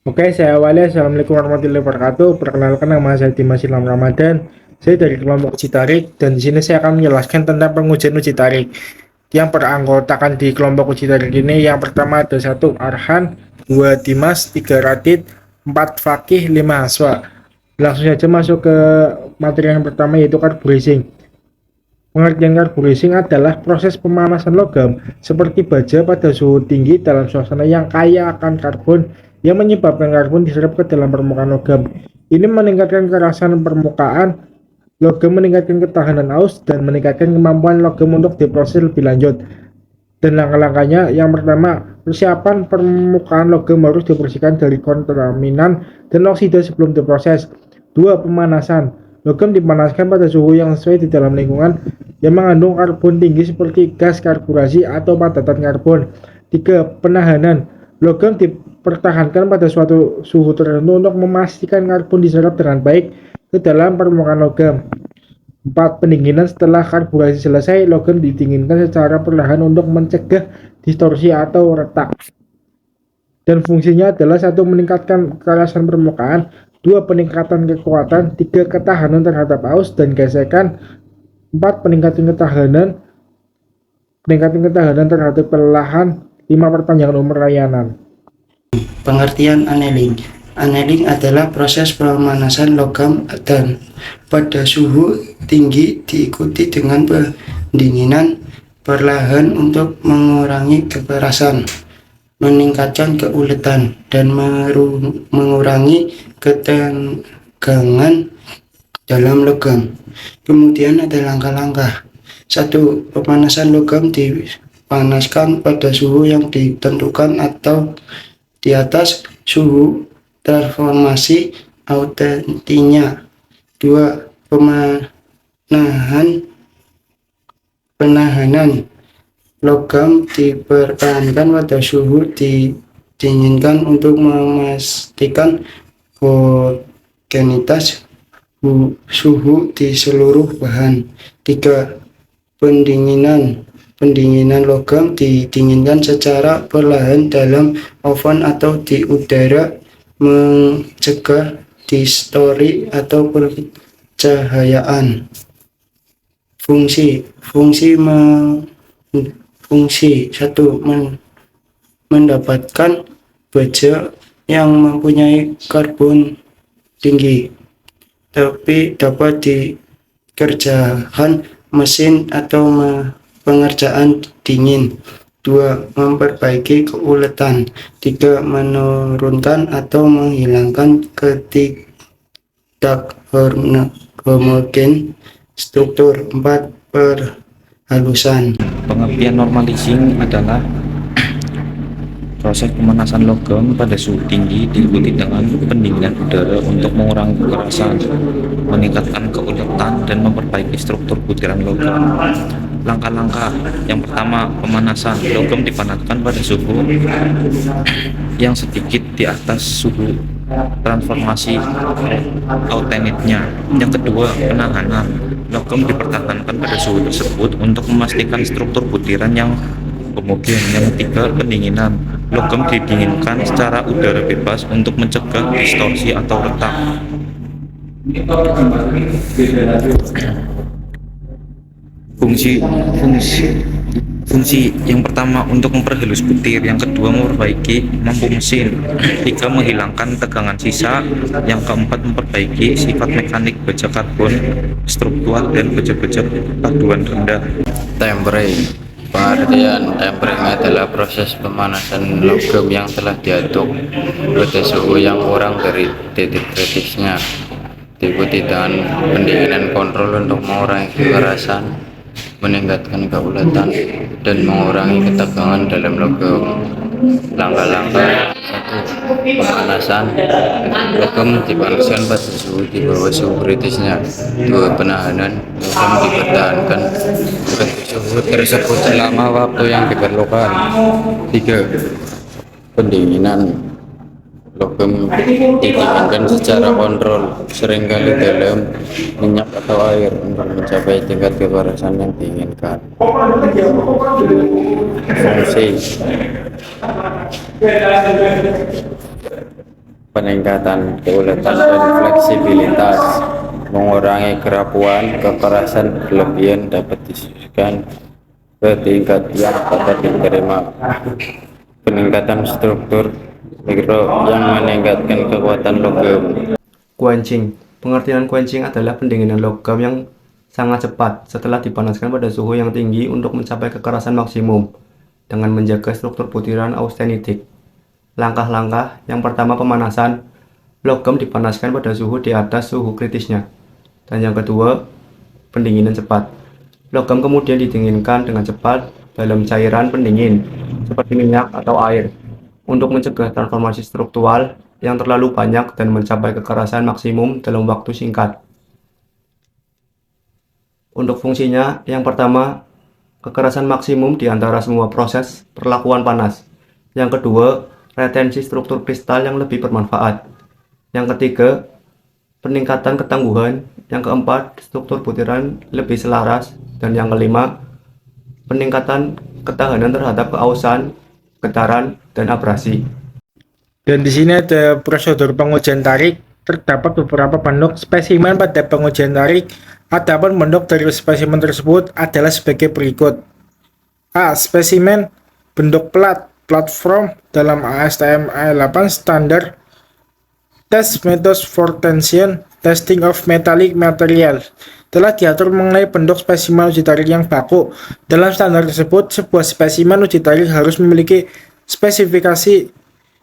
Oke, saya awali. Assalamualaikum warahmatullahi wabarakatuh. Perkenalkan, nama saya Dimas Ilham Ramadan. Saya dari kelompok uji tarik dan di sini saya akan menjelaskan tentang pengujian uji tarik. Yang beranggotakan di kelompok uji tarik ini yang pertama ada satu Arhan, dua Dimas, tiga Radit, empat Fakih, lima Haswa. Langsung saja masuk ke materi yang pertama yaitu carburizing. Pengertian carburizing adalah proses pemanasan logam seperti baja pada suhu tinggi dalam suasana yang kaya akan karbon yang menyebabkan karbon diserap ke dalam permukaan logam. Ini meningkatkan kerasan permukaan logam, meningkatkan ketahanan aus, dan meningkatkan kemampuan logam untuk diproses lebih lanjut. Dan langkah-langkahnya yang pertama, persiapan permukaan logam harus dibersihkan dari kontaminan dan oksida sebelum diproses. Dua, pemanasan. Logam dipanaskan pada suhu yang sesuai di dalam lingkungan yang mengandung karbon tinggi seperti gas karburasi atau padatan karbon. Tiga, penahanan. Logam dipertahankan pada suatu suhu tertentu untuk memastikan karbon diserap dengan baik ke dalam permukaan logam. 4. Pendinginan. Setelah karburasi selesai, logam didinginkan secara perlahan untuk mencegah distorsi atau retak. Dan fungsinya adalah satu, meningkatkan kerasan permukaan, dua, peningkatan kekuatan, tiga, ketahanan terhadap aus dan gesekan, empat, peningkatan ketahanan terhadap pelelahan, lima, perpanjangan umur layanan. Pengertian annealing. Annealing adalah proses pemanasan logam dan pada suhu tinggi diikuti dengan pendinginan perlahan untuk mengurangi kekerasan, meningkatkan keuletan, dan mengurangi ketegangan dalam logam. Kemudian ada langkah-langkah. 1. Pemanasan logam dipanaskan pada suhu yang ditentukan atau di atas suhu transformasi autentinya. 2. Penahanan logam dipertahankan pada suhu didinginkan untuk memastikan homogenitas suhu di seluruh bahan. 3. Pendinginan logam didinginkan secara perlahan dalam oven atau di udara, mencegah distorsi atau percahayaan. Fungsi 1. Mendapatkan baja yang mempunyai karbon tinggi tapi dapat dikerjakan mesin atau pengerjaan dingin. 2. Memperbaiki keuletan. 3. Menurunkan atau menghilangkan homogen struktur. 4. Perhalusan. Pengertian normalizing adalah proses pemanasan logam pada suhu tinggi diikuti dengan pendinginan udara untuk mengurangi kekerasan, meningkatkan keuletan, dan memperbaiki struktur butiran logam. Langkah-langkah yang pertama, pemanasan. Logam dipanaskan pada suhu yang sedikit di atas suhu transformasi autenitnya. Yang kedua, penahanan. Logam dipertahankan pada suhu tersebut untuk memastikan struktur butiran yang homogen. Yang ketiga, pendinginan. Logam didinginkan secara udara bebas untuk mencegah distorsi atau retak. Fungsi yang pertama untuk memperhalus butir, yang kedua memperbaiki mampu mesin, tiga menghilangkan tegangan sisa, yang keempat memperbaiki sifat mekanik baja karbon struktural dan baja-baja paduan rendah. Tempering. Pengertian tempering adalah proses pemanasan logam yang telah diaduk pada suhu yang kurang dari titik kritisnya, diikuti dengan pendinginan kontrol untuk mengurangi kekerasan, meningkatkan keuletan, dan mengurangi ketegangan dalam logam. Langkah-langkah: 1. Pemanasan. Logam dipanaskan pada suhu di bawah suhu kritisnya. 2. Penahanan. Logam dipertahankan pada suhu tersebut selama waktu yang diperlukan. 3. Pendinginan. Logam didinginkan secara kontrol, seringkali dalam minyak atau air, untuk mencapai tingkat kekerasan yang diinginkan. Fungsi peningkatan keuletan dan fleksibilitas, mengurangi kerapuan, kekerasan berlebihan dapat disesuaikan ke tingkat yang dapat diterima. Peningkatan struktur mikro yang meningkatkan kekuatan logam. Quenching. Pengertian quenching adalah pendinginan logam yang sangat cepat setelah dipanaskan pada suhu yang tinggi untuk mencapai kekerasan maksimum dengan menjaga struktur butiran austenitik. Langkah-langkah yang pertama, pemanasan. Logam dipanaskan pada suhu di atas suhu kritisnya. Dan yang kedua, pendinginan cepat. Logam kemudian didinginkan dengan cepat dalam cairan pendingin seperti minyak atau air untuk mencegah transformasi struktural yang terlalu banyak dan mencapai kekerasan maksimum dalam waktu singkat. Untuk fungsinya, yang pertama, kekerasan maksimum di antara semua proses perlakuan panas. Yang kedua, retensi struktur kristal yang lebih bermanfaat. Yang ketiga, peningkatan ketangguhan. Yang keempat, struktur butiran lebih selaras. Dan yang kelima, peningkatan ketahanan terhadap keausan, getaran, dan abrasi. Dan di sini ada prosedur pengujian tarik. Terdapat beberapa bentuk spesimen pada pengujian tarik. Adapun bentuk dari spesimen tersebut adalah sebagai berikut. A. Spesimen bentuk platform dalam ASTM 8 standar. Test methods for tension testing of metallic material. Telah diatur mengenai bentuk spesimen uji tarik yang baku. Dalam standar tersebut, sebuah spesimen uji tarik harus memiliki spesifikasi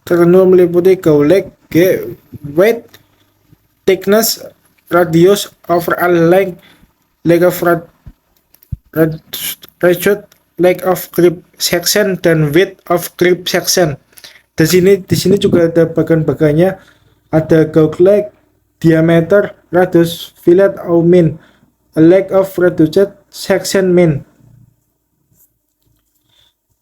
tertentu meliputi gaulek, weight, thickness, radius, overall length, length of ratchet, length of grip section, dan width of grip section. Di sini juga ada bagian-bagiannya, ada gaulek, diameter, radius fillet au min, length of reduced section min.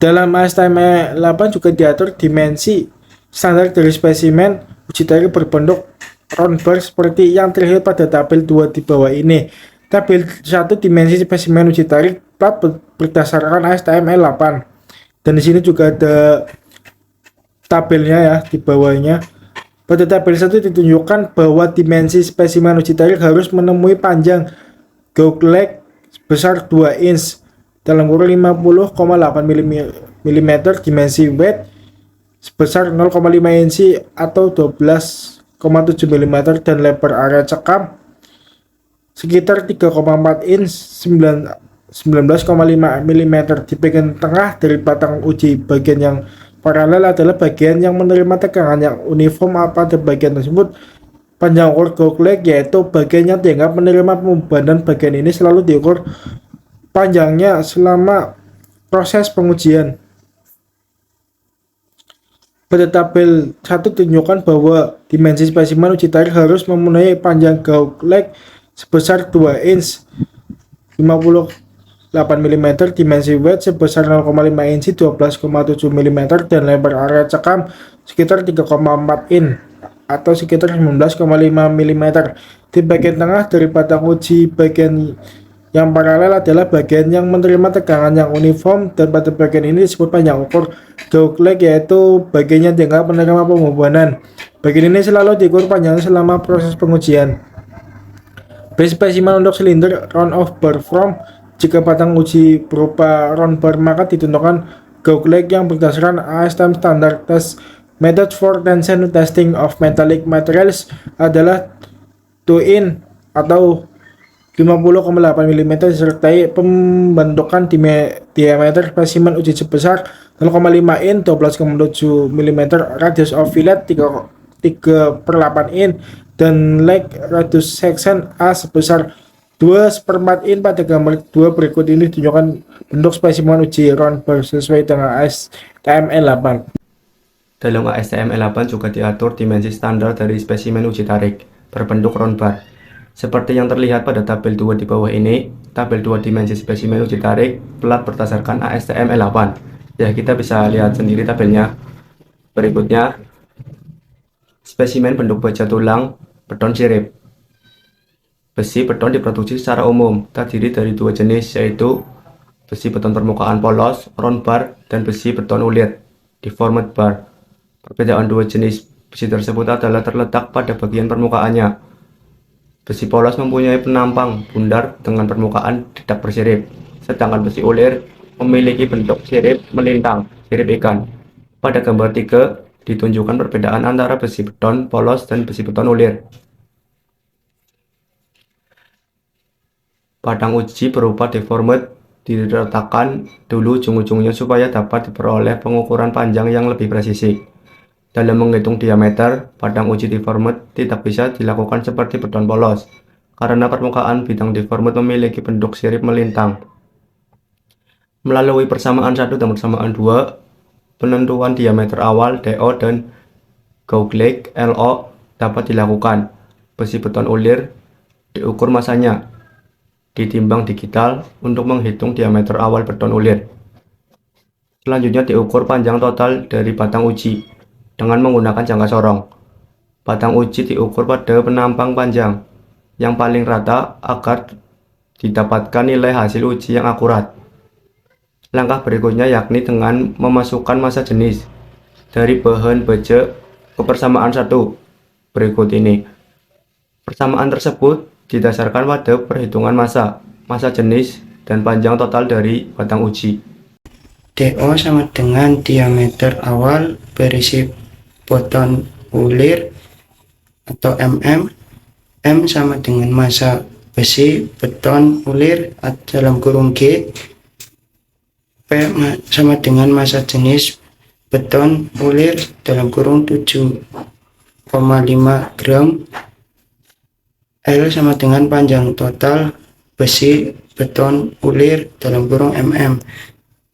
Dalam ASTM 8 juga diatur dimensi standar dari spesimen uji tarik berbentuk round bar seperti yang terlihat pada tabel 2 di bawah ini. Tabel 1 dimensi spesimen uji tarik plat berdasarkan ASTM 8. Dan di sini juga ada tabelnya ya di bawahnya. Pada tabel 1 ditunjukkan bahwa dimensi spesimen uji tarik harus menemui panjang gaulek sebesar 2 inch dalam kurun 50,8 mm, dimensi weight sebesar 0,5 inci atau 12,7 mm, dan lebar area cekam sekitar 3,4 inch 19,5 mm. Di bagian tengah dari batang uji, bagian yang paralel adalah bagian yang menerima tegangan yang uniform. Pada bagian tersebut panjang ukur gaulek, yaitu bagian yang dianggap menerima pembebanan. Bagian ini selalu diukur panjangnya selama proses pengujian. Pada tabel 1 ditunjukkan bahwa dimensi spesimen uji tarik harus memenuhi panjang gaulek sebesar 2 inch 58 mm, dimensi weight sebesar 0,5 inci 12,7 mm, dan lebar area cekam sekitar 3,4 in atau sekitar 19,5 mm. Di bagian tengah dari batang uji, bagian yang paralel adalah bagian yang menerima tegangan yang uniform, dan pada bagian ini disebut panjang ukur gaulek, yaitu bagian yang dianggap menerima pembebanan. Bagian ini selalu diukur panjangnya selama proses pengujian. Base spesimen untuk silinder round of bar form. Jika batang uji berupa round bar, maka ditentukan gaulek yang berdasarkan ASTM standar. Test method for tension testing of metallic materials adalah 2 in atau 50,8 mm, disertai pembentukan diameter spesimen uji sebesar 0,5 in 12,7 mm, radius of fillet 3/8 in, dan leg radius section A sebesar 2/4 in. Pada gambar 2 berikut ini ditunjukkan bentuk spesimen uji round bar sesuai dengan ASTM 8. Dalam ASTM 8 juga diatur dimensi standar dari spesimen uji tarik berbentuk round bar. Seperti yang terlihat pada tabel 2 di bawah ini, tabel 2 dimensi spesimen uji tarik plat berdasarkan ASTM 8. Ya, kita bisa lihat sendiri tabelnya. Berikutnya, spesimen bentuk baja tulang beton sirip. Besi beton diproduksi secara umum terdiri dari 2 jenis, yaitu besi beton permukaan polos, round bar, dan besi beton ulit, deformed bar. Perbedaan 2 jenis Besi tersebut adalah terletak pada bagian permukaannya. Besi polos mempunyai penampang bundar dengan permukaan tidak bersirip, sedangkan besi ulir memiliki bentuk sirip melintang, sirip ikan. Pada gambar 3 ditunjukkan perbedaan antara besi beton polos dan besi beton ulir. Batang uji berupa deformed diletakkan dulu ujung-ujungnya supaya dapat diperoleh pengukuran panjang yang lebih presisi. Dalam menghitung diameter, batang uji deformed tidak bisa dilakukan seperti beton polos, karena permukaan bidang deformed memiliki bentuk sirip melintang. Melalui persamaan 1 dan persamaan 2, penentuan diameter awal DO dan gauge LO dapat dilakukan. Besi beton ulir diukur masanya, ditimbang digital untuk menghitung diameter awal beton ulir. Selanjutnya diukur panjang total dari batang uji dengan menggunakan jangka sorong. Batang uji diukur pada penampang panjang yang paling rata agar didapatkan nilai hasil uji yang akurat. Langkah berikutnya yakni dengan memasukkan massa jenis dari bahan baja ke persamaan 1 berikut ini. Persamaan tersebut didasarkan pada perhitungan massa jenis, dan panjang total dari batang uji. DO sama dengan diameter awal berisi beton ulir atau mm. M sama dengan massa besi beton ulir dalam kurung G. P sama dengan massa jenis beton ulir dalam kurung 7,5 gram. L sama dengan panjang total besi beton ulir dalam kurung mm.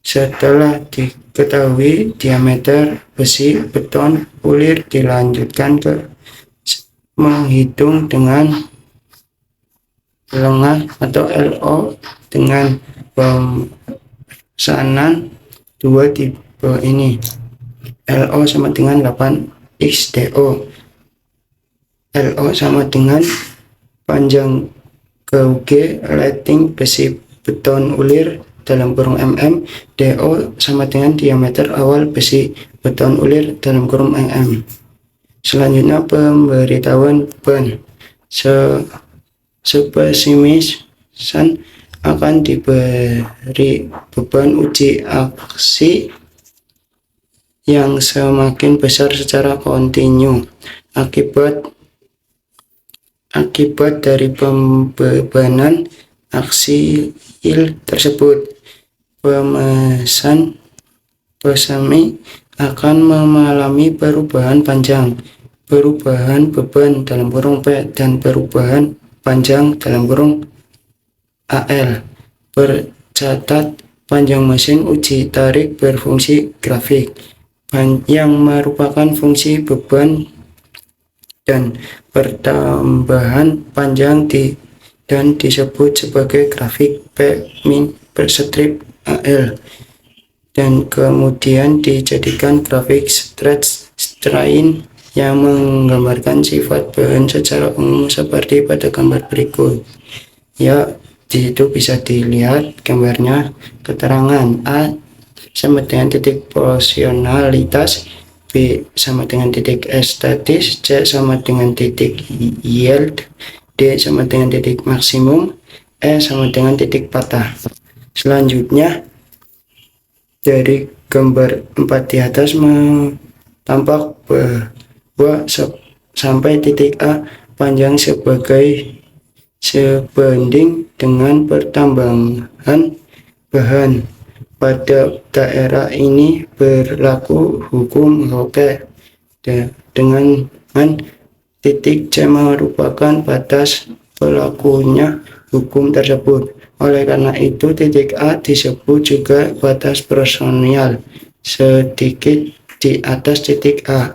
Setelah diketahui diameter besi beton ulir, dilanjutkan ke menghitung dengan lengah atau LO dengan pesanan 2 tipe ini. LO sama dengan 8x DO. LO sama dengan panjang gauge lighting besi beton ulir dalam kurung mm. DO sama dengan diameter awal besi beton ulir dalam kurung mm. Selanjutnya pemberitahuan beban. Spesimen akan diberi beban uji aksi yang semakin besar secara kontinu akibat dari pembebanan aksial tersebut. Pesemi akan mengalami perubahan panjang, perubahan beban dalam kurung P, dan perubahan panjang dalam kurung AL. Bercatat panjang mesin uji tarik berfungsi grafik yang merupakan fungsi beban dan pertambahan panjang dan disebut sebagai grafik P min per strip AL, dan kemudian dijadikan grafik stretch strain yang menggambarkan sifat bahan secara umum seperti pada gambar berikut. Ya, di situ bisa dilihat gambarnya. Keterangan A sama dengan titik porsionalitas, B sama dengan titik estatis, C sama dengan titik yield, D sama dengan titik maksimum, E sama dengan titik patah. Selanjutnya dari gambar 4 di atas tampak bahwa sampai titik A panjang sebanding dengan pertambahan bahan. Pada daerah ini berlaku hukum Hooke, dengan titik C merupakan batas berlakunya hukum tersebut. Oleh karena itu, titik A disebut juga batas personal sedikit di atas titik A.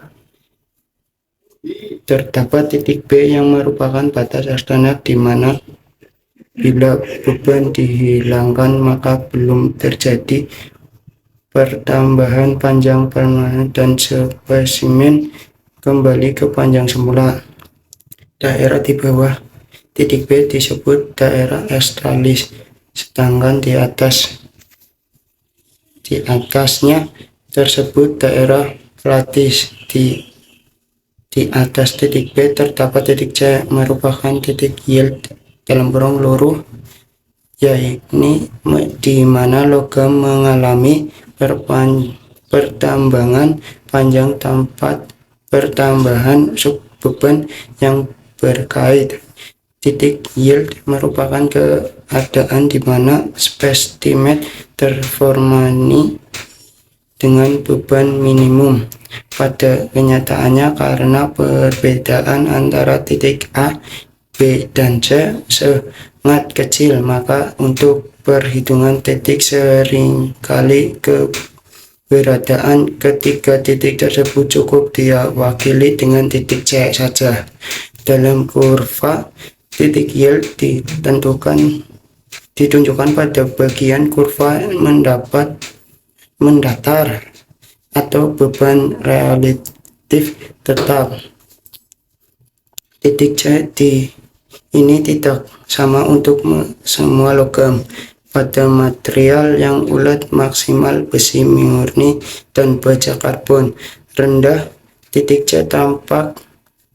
Terdapat titik B yang merupakan batas eksternal, di mana bila beban dihilangkan maka belum terjadi pertambahan panjang permanen dan spesimen kembali ke panjang semula. Daerah di bawah titik B disebut daerah australis, sedangkan di atasnya tersebut daerah platis. Di atas titik B terdapat titik C merupakan titik yield dalam kurung luruh, yakni di mana logam mengalami pertambangan panjang tempat pertambahan subbeban yang berkait. Titik yield merupakan keadaan di mana spesimen terformasi dengan beban minimum. Pada kenyataannya, karena perbedaan antara titik A, B, dan C sangat kecil, maka untuk perhitungan titik seringkali keberadaan ketiga titik tersebut cukup diwakili dengan titik C saja. Dalam kurva, titik yield ditunjukkan pada bagian kurva mendatar atau beban relatif tetap. Titik C ini tidak sama untuk semua logam. Pada material yang ulet maksimal besi murni dan baja karbon rendah, titik C tampak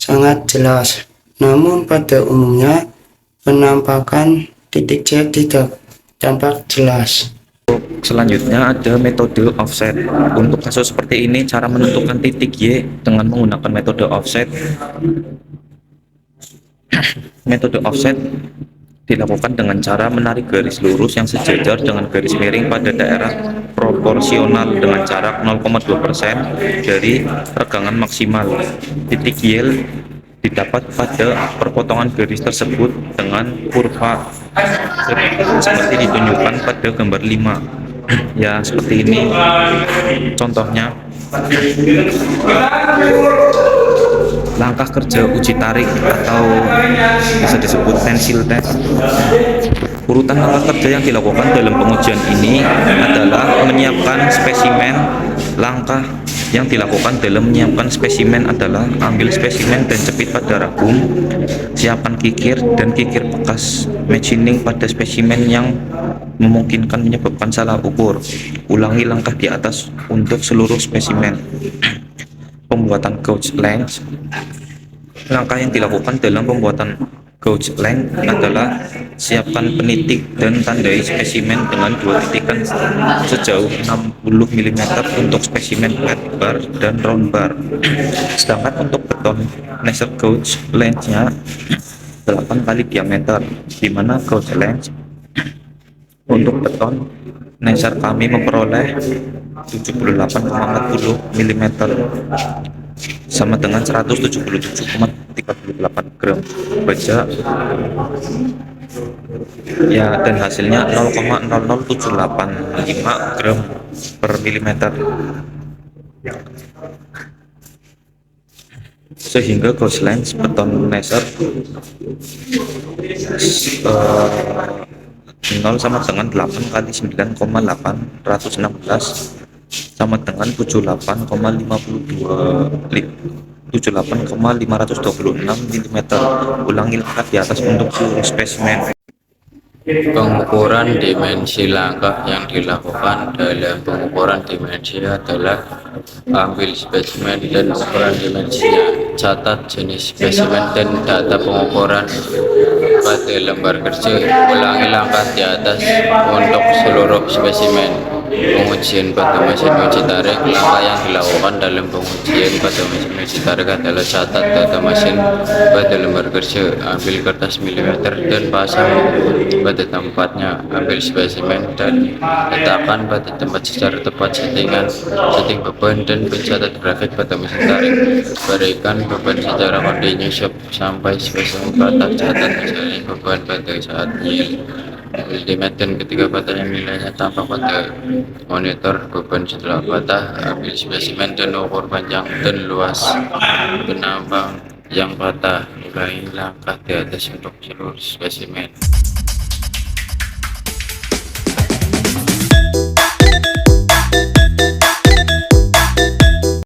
sangat jelas. Namun pada umumnya penampakan titik C tidak tampak jelas. Selanjutnya ada metode offset. Untuk kasus seperti ini, cara menentukan titik Y dengan menggunakan metode offset. Metode offset dilakukan dengan cara menarik garis lurus yang sejajar dengan garis miring pada daerah proporsional dengan jarak 0,2% dari regangan maksimal. Titik Y didapat pada perpotongan garis tersebut dengan kurva seperti ditunjukkan pada gambar 5. Ya, seperti ini contohnya. Langkah kerja uji tarik atau bisa disebut tensil test. Urutan langkah kerja yang dilakukan dalam pengujian ini adalah menyiapkan spesimen. Langkah yang dilakukan dalam menyiapkan spesimen adalah ambil spesimen dan jepit pada ragum, siapkan kikir dan kikir bekas machining pada spesimen yang memungkinkan menyebabkan salah ukur. Ulangi langkah di atas untuk seluruh spesimen. Pembuatan gauge length. Langkah yang dilakukan dalam pembuatan gauge length adalah siapkan penitik dan tandai spesimen dengan dua titikan sejauh 60 mm untuk spesimen flat bar dan round bar. Sedangkan untuk beton laser gauge length-nya 8 kali diameter, di mana gauge length untuk beton laser kami memperoleh 78,40 mm sama dengan 177,38 gram baja ya, dan hasilnya 0,00785 gram per milimeter, sehingga gauge length beton laser 0 sama dengan 8 kali 9,816 sama dengan 78,526 mm. Ulangi langkah di atas untuk seluruh spesimen. Pengukuran dimensi langkah yang dilakukan dalam pengukuran dimensi adalah ambil spesimen dan ukuran dimensinya, catat jenis spesimen dan data pengukuran pada lembar kerja. Ulangi langkah di atas untuk seluruh spesimen. Pengujian pada mesin uji tarik. Langkah yang dilakukan dalam pengujian pada mesin uji tarik adalah catat data mesin pada lembar kerja, ambil kertas milimeter dan pasang pada tempatnya, ambil spesimen dan letakkan pada tempat secara tepat, setting beban dan pencatat grafik pada mesin tarik. Berikan beban secara continuous sampai spesimen patah. Catat misalnya beban pada saat yield ultimate dan ketika patahnya nilainya tampak pada monitor. Beban setelah patah, ambil spesimen dan ukur panjang dan luas penambang yang patah. Ulangi langkah di atas untuk seluruh spesimen.